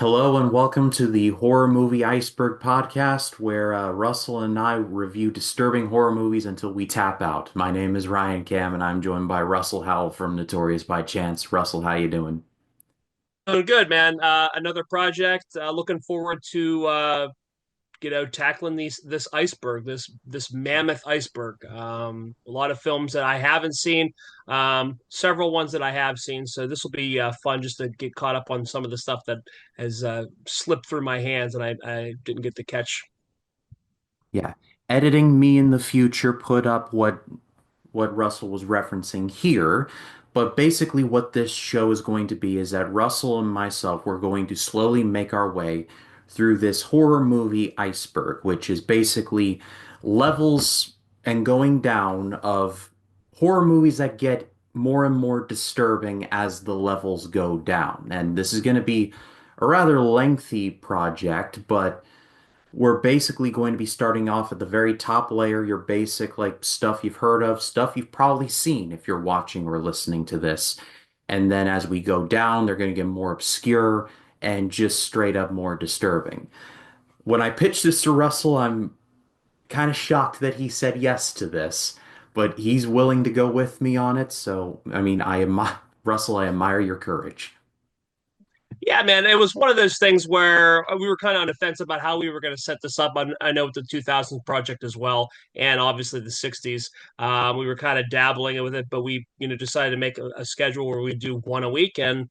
Hello and welcome to the Horror Movie Iceberg podcast, where Russell and I review disturbing horror movies until we tap out. My name is Ryan Cam, and I'm joined by Russell Howell from Notorious by Chance. Russell, how you doing? Doing good, man. Another project. Looking forward to tackling this iceberg, this mammoth iceberg. A lot of films that I haven't seen, several ones that I have seen. So this will be fun just to get caught up on some of the stuff that has slipped through my hands and I didn't get to catch. Yeah, editing me in the future put up what Russell was referencing here. But basically, what this show is going to be is that Russell and myself, we're going to slowly make our way through this horror movie iceberg, which is basically levels and going down of horror movies that get more and more disturbing as the levels go down. And this is going to be a rather lengthy project, but we're basically going to be starting off at the very top layer, your basic like stuff you've heard of, stuff you've probably seen if you're watching or listening to this. And then as we go down, they're going to get more obscure and just straight up more disturbing. When I pitched this to Russell, I'm kind of shocked that he said yes to this, but he's willing to go with me on it. So, I mean, I admire Russell, I admire your courage. Yeah, man, it was one of those things where we were kind of on the fence about how we were going to set this up. I know with the 2000s project as well, and obviously the 60s, we were kind of dabbling with it, but we, decided to make a schedule where we do one a week, and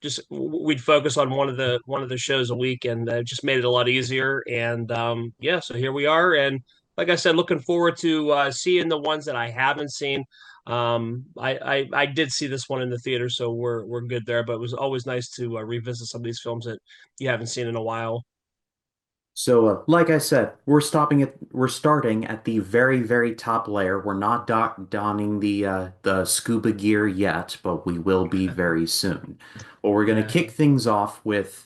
just we'd focus on one of the shows a week, and just made it a lot easier. And yeah, so here we are, and like I said, looking forward to seeing the ones that I haven't seen. I did see this one in the theater, so we're good there. But it was always nice to revisit some of these films that you haven't seen in a while. So, like I said, we're starting at the very, very top layer. We're not donning the scuba gear yet, but we will be very soon. But we're gonna Yeah. kick things off with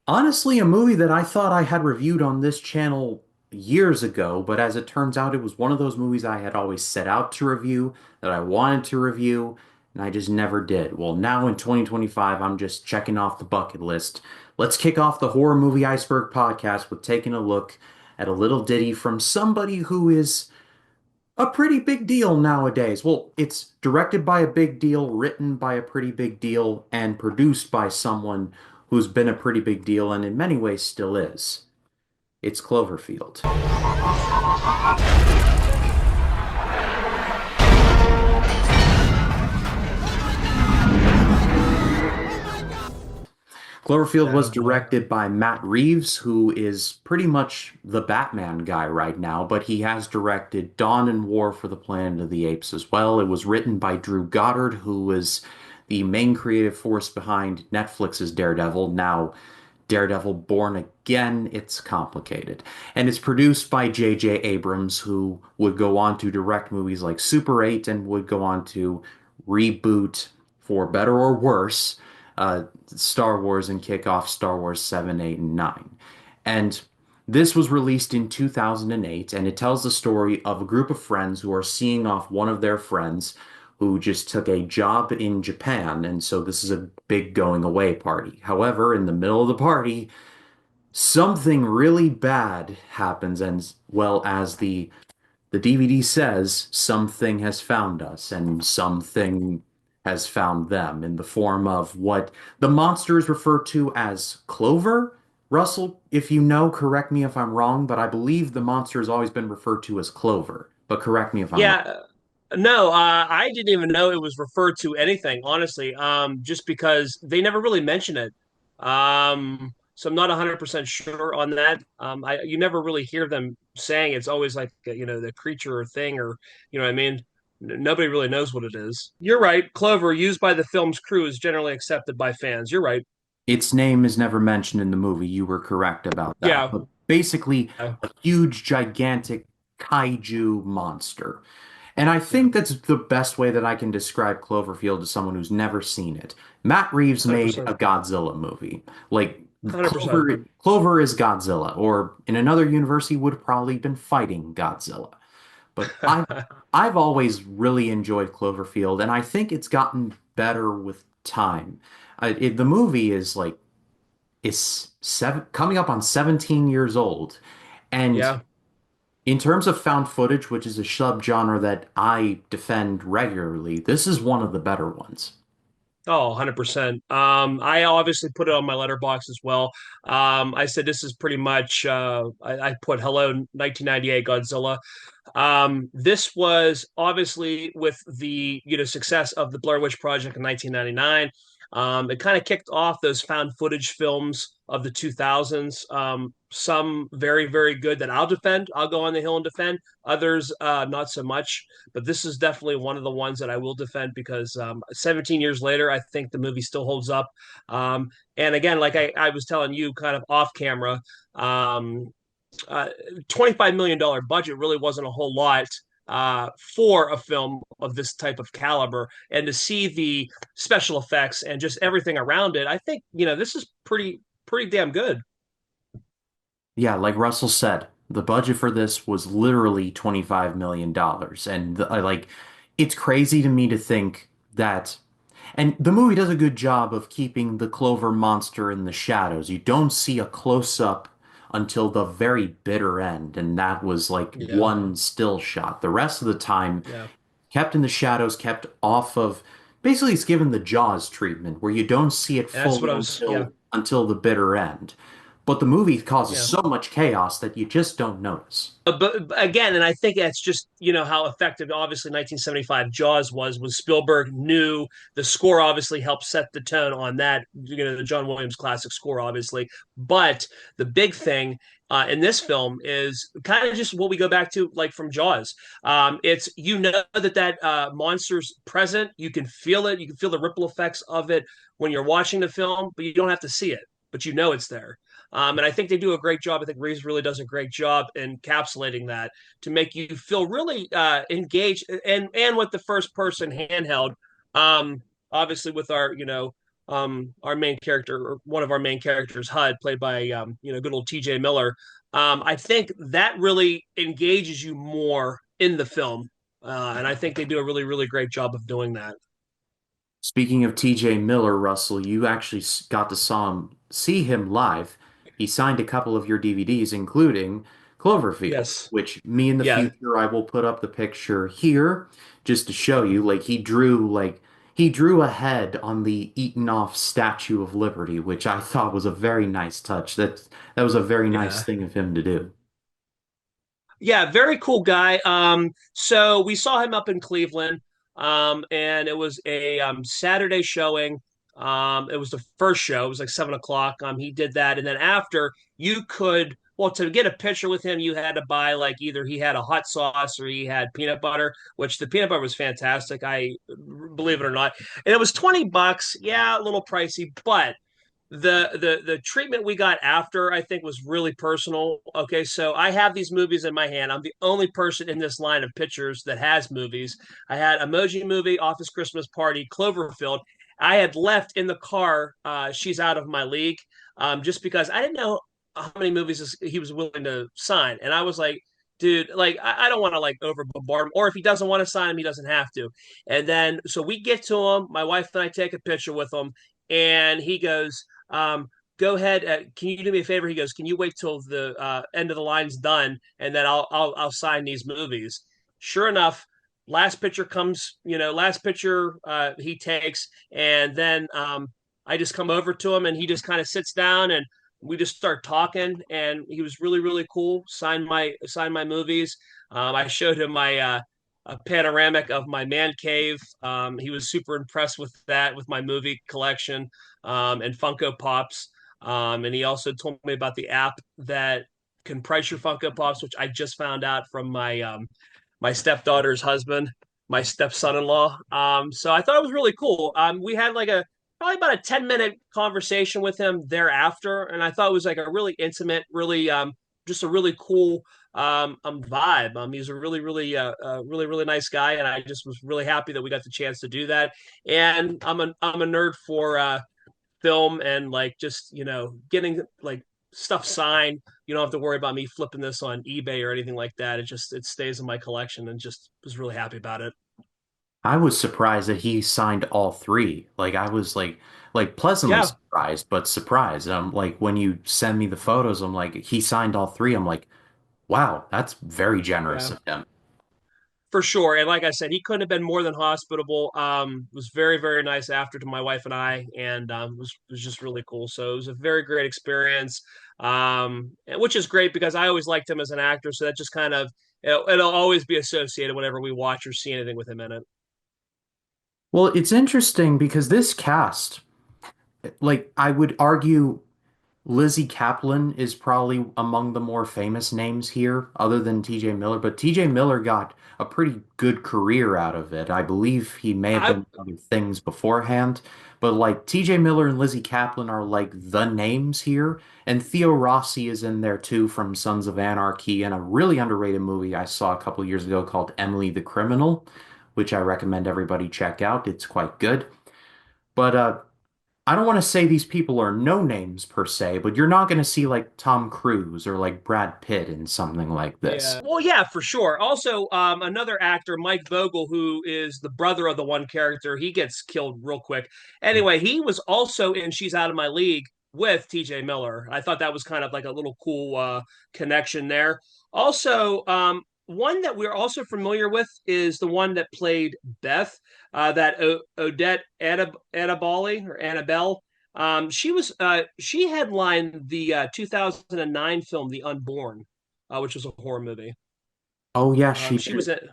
honestly a movie that I thought I had reviewed on this channel years ago, but as it turns out, it was one of those movies I had always set out to review, that I wanted to review, and I just never did. Well, now in 2025, I'm just checking off the bucket list. Let's kick off the Horror Movie Iceberg podcast with taking a look at a little ditty from somebody who is a pretty big deal nowadays. Well, it's directed by a big deal, written by a pretty big deal, and produced by someone who's been a pretty big deal and in many ways still is. It's Cloverfield. Cloverfield was Oh boy. directed by Matt Reeves, who is pretty much the Batman guy right now, but he has directed Dawn and War for the Planet of the Apes as well. It was written by Drew Goddard, who was the main creative force behind Netflix's Daredevil. Now, Daredevil Born Again, it's complicated. And it's produced by J.J. Abrams, who would go on to direct movies like Super 8 and would go on to reboot, for better or worse, Star Wars and kick off Star Wars 7, 8, and 9. And this was released in 2008, and it tells the story of a group of friends who are seeing off one of their friends who just took a job in Japan, and so this is a big going away party. However, in the middle of the party, something really bad happens, and well, as the DVD says, something has found us, and something has found them in the form of what the monster is referred to as Clover. Russell, if you know, correct me if I'm wrong, but I believe the monster has always been referred to as Clover. But correct me if I'm wrong. Yeah. No, I didn't even know it was referred to anything, honestly. Just because they never really mention it. So I'm not 100% sure on that. You never really hear them saying it's always like the creature or thing or what I mean. Nobody really knows what it is. You're right. Clover, used by the film's crew, is generally accepted by fans. You're right. Its name is never mentioned in the movie. You were correct about that. Yeah. But basically, Yeah. a huge, gigantic kaiju monster. And I Yeah. think that's the best way that I can describe Cloverfield to someone who's never seen it. Matt Reeves made a 100%. Godzilla movie. Like 100%. Clover is Godzilla, or in another universe, he would have probably been fighting Godzilla. But I've always really enjoyed Cloverfield, and I think it's gotten better with time. The movie is like is coming up on 17 years old. And Yeah. in terms of found footage, which is a subgenre that I defend regularly, this is one of the better ones. Oh, 100%. I obviously put it on my letterbox as well. I said this is pretty much I put Hello 1998 Godzilla. This was obviously with the success of the Blair Witch Project in 1999. It kind of kicked off those found footage films of the 2000s. Some very, very good that I'll defend. I'll go on the hill and defend. Others, not so much. But this is definitely one of the ones that I will defend because 17 years later, I think the movie still holds up. And again, like I was telling you, kind of off camera, um, $25 million budget really wasn't a whole lot for a film of this type of caliber. And to see the special effects and just everything around it, I think, this is pretty damn good. Yeah, like Russell said, the budget for this was literally $25 million dollars. And like, it's crazy to me to think that. And the movie does a good job of keeping the Clover monster in the shadows. You don't see a close-up until the very bitter end, and that was like Yeah, one still shot. The rest of the time, yeah. kept in the shadows, kept off of. Basically, it's given the Jaws treatment, where you don't see it And that's fully what I was, yeah, until the bitter end. But the movie causes yeah. so much chaos that you just don't notice. But again, and I think that's just how effective obviously 1975 Jaws was Spielberg knew the score obviously helped set the tone on that the John Williams classic score obviously, but the big thing in this film is kind of just what we go back to like from Jaws. It's that monster's present, you can feel it, you can feel the ripple effects of it when you're watching the film, but you don't have to see it, but it's there. And I think they do a great job. I think Reeves really does a great job encapsulating that to make you feel really engaged and with the first person handheld. Um, Obviously, with our main character, or one of our main characters, HUD, played by good old T.J. Miller. I think that really engages you more in the film, and I think they do a really really great job of doing that. Speaking of TJ Miller, Russell, you actually got to see him live. He signed a couple of your DVDs, including Cloverfield, Yes, which me in the yeah, future I will put up the picture here just to show you. He drew a head on the eaten off Statue of Liberty, which I thought was a very nice touch. That was a very nice yeah. thing of him to do. Yeah, very cool guy. So we saw him up in Cleveland, and it was a Saturday showing. It was the first show. It was like 7 o'clock. He did that, and then after you could, well, to get a picture with him, you had to buy like either he had a hot sauce or he had peanut butter, which the peanut butter was fantastic. I believe it or not, and it was $20. Yeah, a little pricey, but the treatment we got after I think was really personal. Okay, so I have these movies in my hand. I'm the only person in this line of pictures that has movies. I had Emoji Movie, Office Christmas Party, Cloverfield. I had left in the car. She's out of my league, just because I didn't know how many movies he was willing to sign, and I was like, dude, like I don't want to like over bombard him, or if he doesn't want to sign him, he doesn't have to. And then so we get to him. My wife and I take a picture with him, and he goes, go ahead. Can you do me a favor? He goes, can you wait till the end of the line's done, and then I'll sign these movies. Sure enough, last picture comes. Last picture he takes, and then I just come over to him, and he just kind of sits down, and we just start talking. And he was really really cool. Signed my movies. I showed him my. A panoramic of my man cave. He was super impressed with that, with my movie collection and Funko Pops. And he also told me about the app that can price your Funko Pops, which I just found out from my stepdaughter's husband, my stepson-in-law. So I thought it was really cool. We had like a probably about a 10-minute conversation with him thereafter, and I thought it was like a really intimate, really just a really cool vibe. He's a really, really, really nice guy, and I just was really happy that we got the chance to do that. And I'm a nerd for film and like just getting like stuff signed. You don't have to worry about me flipping this on eBay or anything like that. It stays in my collection, and just was really happy about it. I was surprised that he signed all three. Like I was like pleasantly Yeah, surprised, but surprised. Like when you send me the photos, I'm like he signed all three. I'm like, wow, that's very generous yeah. of him. For sure. And like I said, he couldn't have been more than hospitable. Was very, very nice after to my wife and I, and was just really cool. So it was a very great experience, which is great because I always liked him as an actor. So that just kind of it'll always be associated whenever we watch or see anything with him in it. Well, it's interesting because this cast, like I would argue Lizzie Kaplan is probably among the more famous names here, other than TJ Miller, but TJ Miller got a pretty good career out of it. I believe he may have I been other things beforehand, but like TJ Miller and Lizzie Kaplan are like the names here, and Theo Rossi is in there too from Sons of Anarchy and a really underrated movie I saw a couple years ago called Emily the Criminal, which I recommend everybody check out. It's quite good. But I don't want to say these people are no names per se, but you're not going to see like Tom Cruise or like Brad Pitt in something like this. Yeah. Well, yeah, for sure. Also, another actor, Mike Vogel, who is the brother of the one character, he gets killed real quick. Anyway, he was also in She's Out of My League with TJ Miller. I thought that was kind of like a little cool connection there. Also, one that we're also familiar with is the one that played Beth, that Odette Annabali or Annabelle. She headlined the 2009 film The Unborn, which was a horror movie. Oh yeah, Um, she she was did. in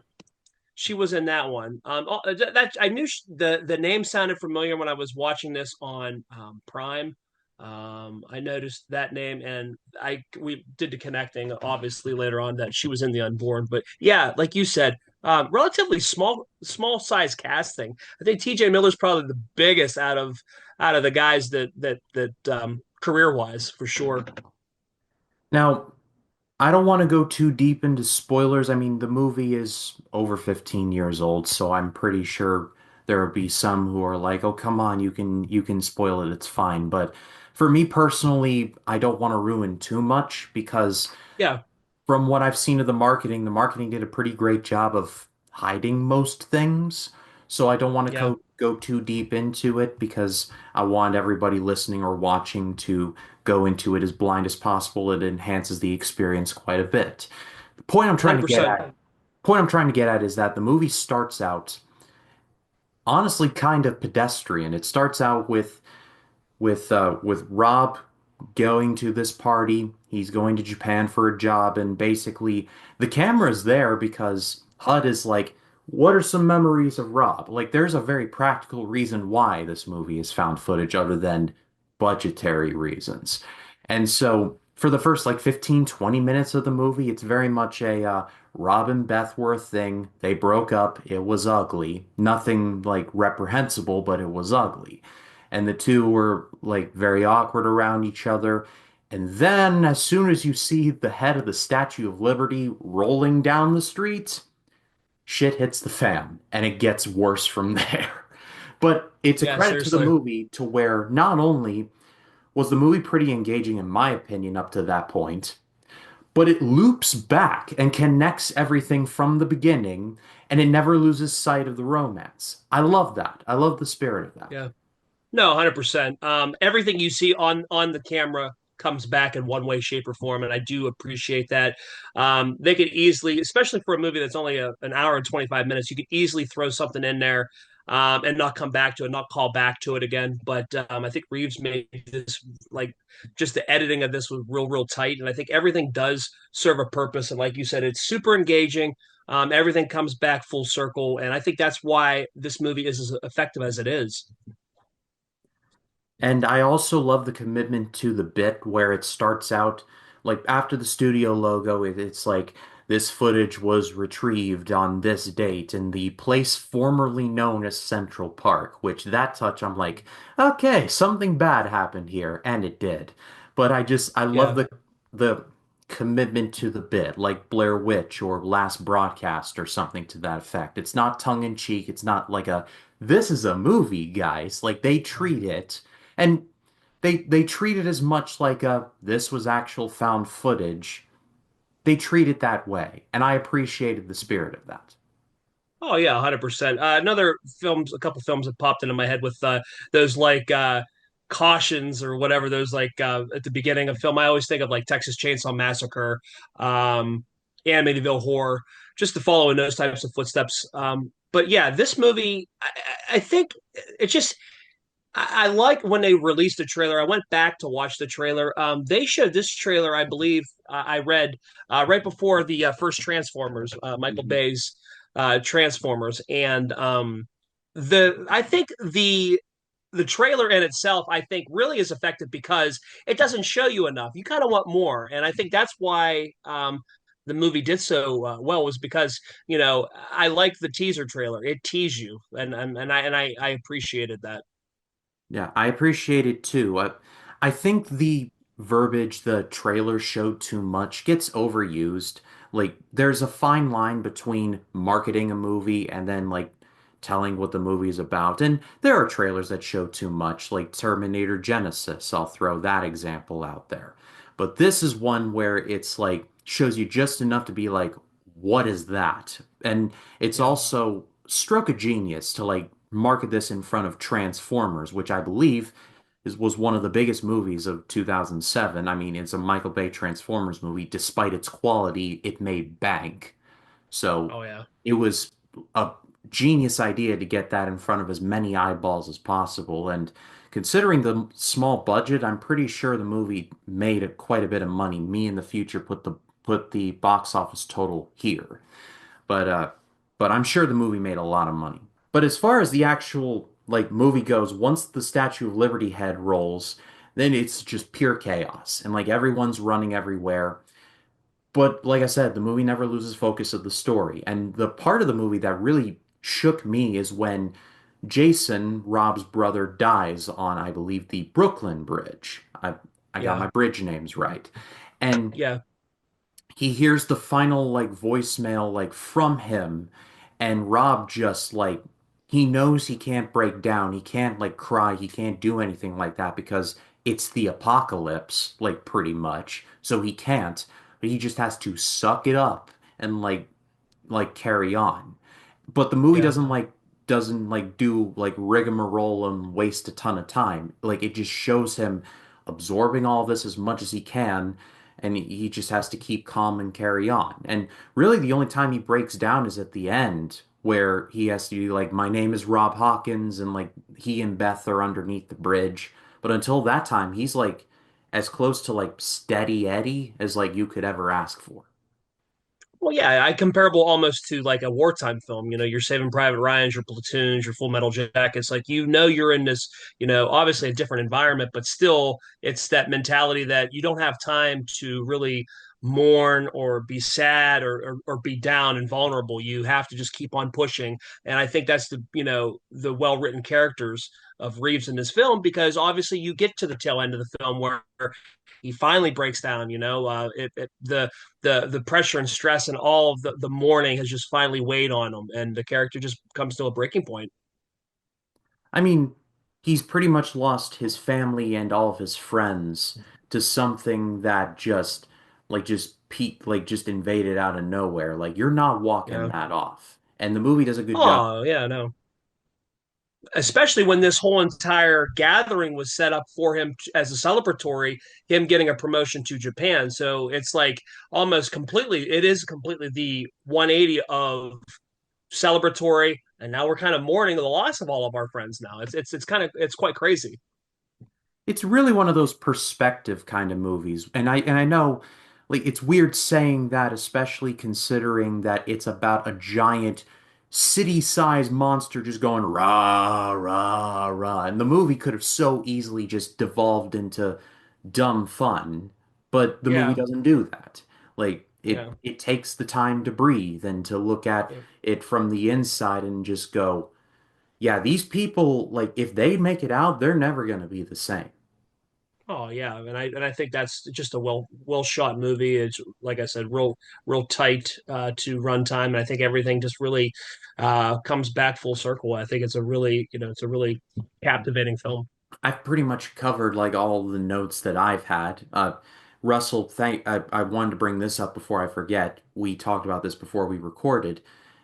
she was in that one. That I knew the name sounded familiar when I was watching this on Prime. I noticed that name, and I we did the connecting obviously later on that she was in The Unborn. But yeah, like you said, relatively small size casting. I think T.J. Miller's probably the biggest out of the guys that career wise for sure. Now, I don't want to go too deep into spoilers. I mean, the movie is over 15 years old, so I'm pretty sure there will be some who are like, "Oh, come on, you can spoil it. It's fine." But for me personally, I don't want to ruin too much because Yeah, from what I've seen of the marketing did a pretty great job of hiding most things. So I don't want to yeah, go too deep into it because I want everybody listening or watching to go into it as blind as possible. It enhances the experience quite a bit. The point I'm trying to get 100%. at, point I'm trying to get at is that the movie starts out honestly kind of pedestrian. It starts out with Rob going to this party. He's going to Japan for a job, and basically the camera's there because HUD is like, what are some memories of Rob? Like, there's a very practical reason why this movie is found footage other than budgetary reasons. And so for the first like 15, 20 minutes of the movie, it's very much a Rob and Beth were a thing. They broke up. It was ugly. Nothing like reprehensible, but it was ugly and the two were like very awkward around each other. And then, as soon as you see the head of the Statue of Liberty rolling down the street, shit hits the fan, and it gets worse from there. But it's a Yeah, credit to the seriously. movie to where not only was the movie pretty engaging, in my opinion, up to that point, but it loops back and connects everything from the beginning, and it never loses sight of the romance. I love that. I love the spirit of that. Yeah. No, 100%. Everything you see on the camera comes back in one way, shape, or form, and I do appreciate that. They could easily, especially for a movie that's only an hour and 25 minutes, you could easily throw something in there and not come back to it, not call back to it again. But I think Reeves made this like just the editing of this was real tight, and I think everything does serve a purpose. And like you said, it's super engaging. Everything comes back full circle, and I think that's why this movie is as effective as it is. And I also love the commitment to the bit where it starts out like after the studio logo, it's like this footage was retrieved on this date in the place formerly known as Central Park, which that touch I'm like, okay, something bad happened here, and it did. But I love Yeah. the commitment to the bit, like Blair Witch or Last Broadcast or something to that effect. It's not tongue in cheek, it's not like a this is a movie, guys. Like they treat it and they treat it as much like a this was actual found footage. They treat it that way, and I appreciated the spirit of that. Oh yeah, 100%. Another films, a couple films that popped into my head with those like cautions or whatever. Those like at the beginning of film, I always think of like Texas Chainsaw Massacre, Amityville Horror, just to follow in those types of footsteps. But yeah, this movie, I think it just I like when they released the trailer. I went back to watch the trailer. They showed this trailer, I believe, I read right before the first Transformers, Michael Mhm. Bay's Transformers, and the I think the trailer in itself, I think, really is effective because it doesn't show you enough. You kind of want more, and I think that's why the movie did so well was because I like the teaser trailer. It teased you, and I appreciated that. Yeah, I appreciate it too. I think the verbiage the trailer showed too much gets overused. Like, there's a fine line between marketing a movie and then, like, telling what the movie is about. And there are trailers that show too much, like Terminator Genesis. I'll throw that example out there. But this is one where it's like, shows you just enough to be like, what is that? And it's Yeah. also stroke of genius to like market this in front of Transformers, which I believe was one of the biggest movies of 2007. I mean, it's a Michael Bay Transformers movie. Despite its quality, it made bank. So Oh yeah. it was a genius idea to get that in front of as many eyeballs as possible. And considering the small budget, I'm pretty sure the movie made quite a bit of money. Me in the future put the box office total here. But but I'm sure the movie made a lot of money. But as far as the actual like movie goes, once the Statue of Liberty head rolls, then it's just pure chaos and like everyone's running everywhere. But like I said, the movie never loses focus of the story. And the part of the movie that really shook me is when Jason, Rob's brother, dies on, I believe, the Brooklyn Bridge. I got my Yeah. bridge names right. And Yeah. he hears the final like voicemail like from him, and Rob just like he knows he can't break down, he can't like cry, he can't do anything like that because it's the apocalypse, like pretty much. So he can't, but he just has to suck it up and carry on. But the movie Yeah. doesn't like do like rigmarole and waste a ton of time. Like it just shows him absorbing all this as much as he can, and he just has to keep calm and carry on. And really the only time he breaks down is at the end where he has to be like, my name is Rob Hawkins, and like he and Beth are underneath the bridge. But until that time, he's like as close to like steady Eddie as like you could ever ask for. Well, yeah, I comparable almost to like a wartime film. Your Saving Private Ryan's, your Platoons, your Full Metal Jackets. Like you're in this, obviously a different environment, but still, it's that mentality that you don't have time to really mourn or be sad or be down and vulnerable. You have to just keep on pushing. And I think that's the well written characters of Reeves in this film because obviously you get to the tail end of the film where he finally breaks down. The pressure and stress and all of the mourning has just finally weighed on him, and the character just comes to a breaking point. I mean, he's pretty much lost his family and all of his friends to something that just peaked, like just invaded out of nowhere. Like you're not walking Yeah. that off. And the movie does a good job. Oh yeah, no. Especially when this whole entire gathering was set up for him as a celebratory, him getting a promotion to Japan. So it's like almost completely, it is completely the 180 of celebratory, and now we're kind of mourning the loss of all of our friends. Now it's kind of it's quite crazy. It's really one of those perspective kind of movies. And I know like it's weird saying that, especially considering that it's about a giant city-sized monster just going rah rah rah. And the movie could have so easily just devolved into dumb fun, but the movie Yeah, doesn't do that. Like yeah, it takes the time to breathe and to look at yeah. it from the inside and just go, yeah, these people, like if they make it out, they're never going to be the same. Oh yeah, and I think that's just a well shot movie. It's like I said, real tight to runtime, and I think everything just really comes back full circle. I think it's a really captivating film. I've pretty much covered like all the notes that I've had. Russell, I wanted to bring this up before I forget. We talked about this before we recorded.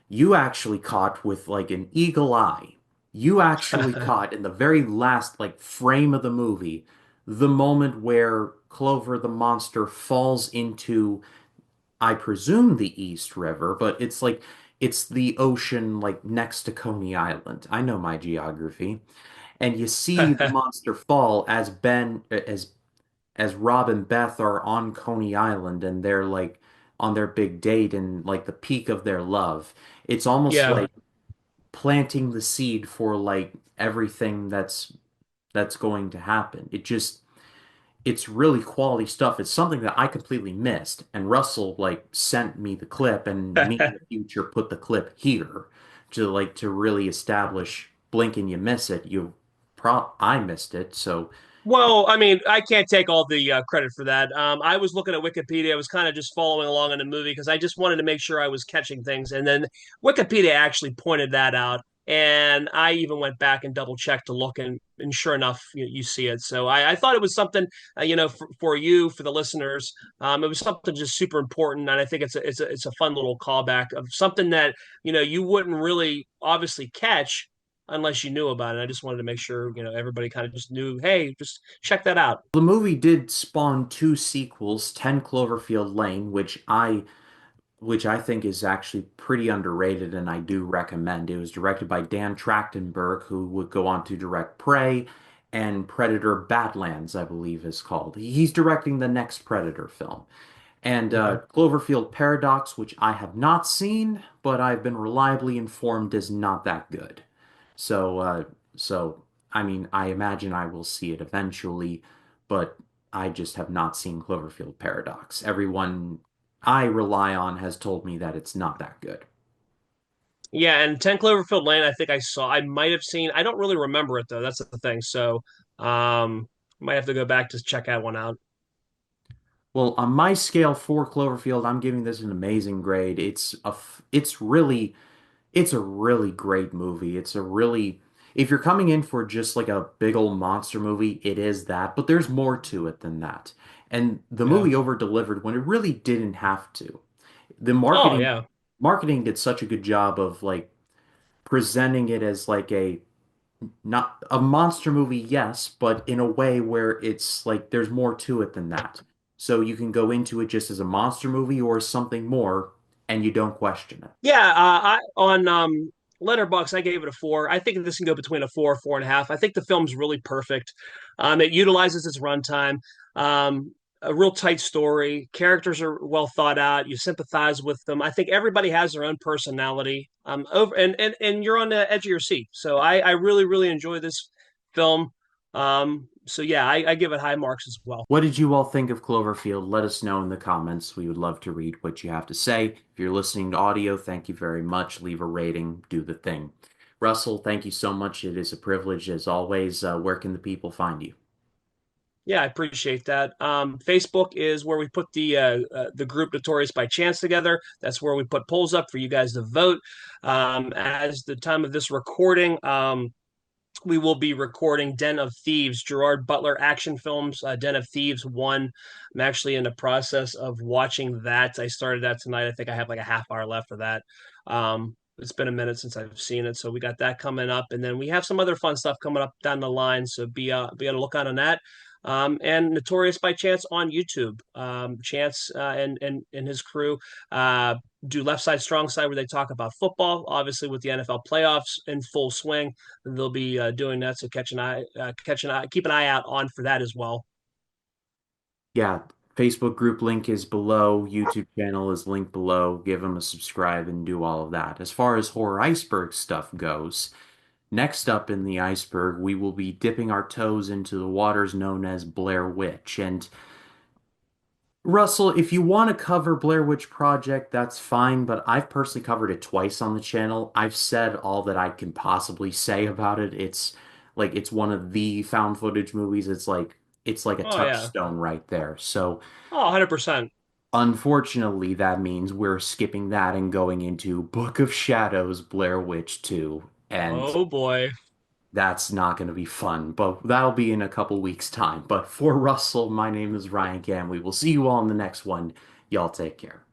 you actually caught with like an eagle eye. You actually caught in the very last like frame of the movie the moment where Clover the monster falls into, I presume, the East River, but it's like it's the ocean like next to Coney Island. I know my geography. And you see the monster fall as Rob and Beth are on Coney Island and they're like on their big date and like the peak of their love. It's almost Yeah. like planting the seed for like everything that's going to happen. It's really quality stuff. It's something that I completely missed, and Russell like sent me the clip, and me in the future put the clip here to really establish blink and you miss it. I missed it, so Well, I mean, I can't take all the credit for that. I was looking at Wikipedia. I was kind of just following along in the movie because I just wanted to make sure I was catching things. And then Wikipedia actually pointed that out. And I even went back and double checked to look, and sure enough, you see it. So I thought it was something, for you, for the listeners. It was something just super important, and I think it's a fun little callback of something that you wouldn't really obviously catch unless you knew about it. I just wanted to make sure, everybody kind of just knew, hey, just check that out. the movie did spawn two sequels, 10 Cloverfield Lane, which I think is actually pretty underrated and I do recommend. It was directed by Dan Trachtenberg, who would go on to direct Prey and Predator Badlands, I believe is called. He's directing the next Predator film. And Mhm. Cloverfield Paradox, which I have not seen, but I've been reliably informed is not that good. So, so I mean, I imagine I will see it eventually, but I just have not seen Cloverfield Paradox. Everyone I rely on has told me that it's not that good. Yeah, and 10 Cloverfield Lane, I think I might have seen. I don't really remember it though. That's the thing. So, might have to go back to check that one out. Well, on my scale for Cloverfield, I'm giving this an amazing grade. It's a really great movie. If you're coming in for just like a big old monster movie, it is that, but there's more to it than that. And the Yeah. movie over-delivered when it really didn't have to. The Oh, marketing yeah. marketing did such a good job of like presenting it as like a not a monster movie, yes, but in a way where it's like there's more to it than that. So you can go into it just as a monster movie or something more, and you don't question it. Yeah, I on Letterboxd, I gave it a 4. I think this can go between a 4, 4.5. I think the film's really perfect. It utilizes its runtime. A real tight story. Characters are well thought out. You sympathize with them. I think everybody has their own personality. Over and you're on the edge of your seat. So I really really enjoy this film. So yeah, I give it high marks as well. What did you all think of Cloverfield? Let us know in the comments. We would love to read what you have to say. If you're listening to audio, thank you very much. Leave a rating, do the thing. Russell, thank you so much. It is a privilege as always. Where can the people find you? Yeah, I appreciate that. Facebook is where we put the group Notorious by Chance together. That's where we put polls up for you guys to vote. As the time of this recording, we will be recording Den of Thieves, Gerard Butler action films. Den of Thieves 1. I'm actually in the process of watching that. I started that tonight. I think I have like a half hour left for that. It's been a minute since I've seen it, so we got that coming up, and then we have some other fun stuff coming up down the line. So be on the lookout on that. And Notorious by Chance on YouTube. Chance and his crew do Left Side Strong Side where they talk about football, obviously with the NFL playoffs in full swing. They'll be doing that, so keep an eye out on for that as well. Yeah, Facebook group link is below. YouTube channel is linked below. Give them a subscribe and do all of that. As far as horror iceberg stuff goes, next up in the iceberg, we will be dipping our toes into the waters known as Blair Witch. And Russell, if you want to cover Blair Witch Project, that's fine, but I've personally covered it twice on the channel. I've said all that I can possibly say about it. It's one of the found footage movies. It's like a Oh yeah. touchstone right there. So Oh, 100%. unfortunately, that means we're skipping that and going into Book of Shadows, Blair Witch 2, and Oh boy. that's not going to be fun, but that'll be in a couple weeks' time. But for Russell, my name is Ryan Cam. We will see you all in the next one. Y'all take care.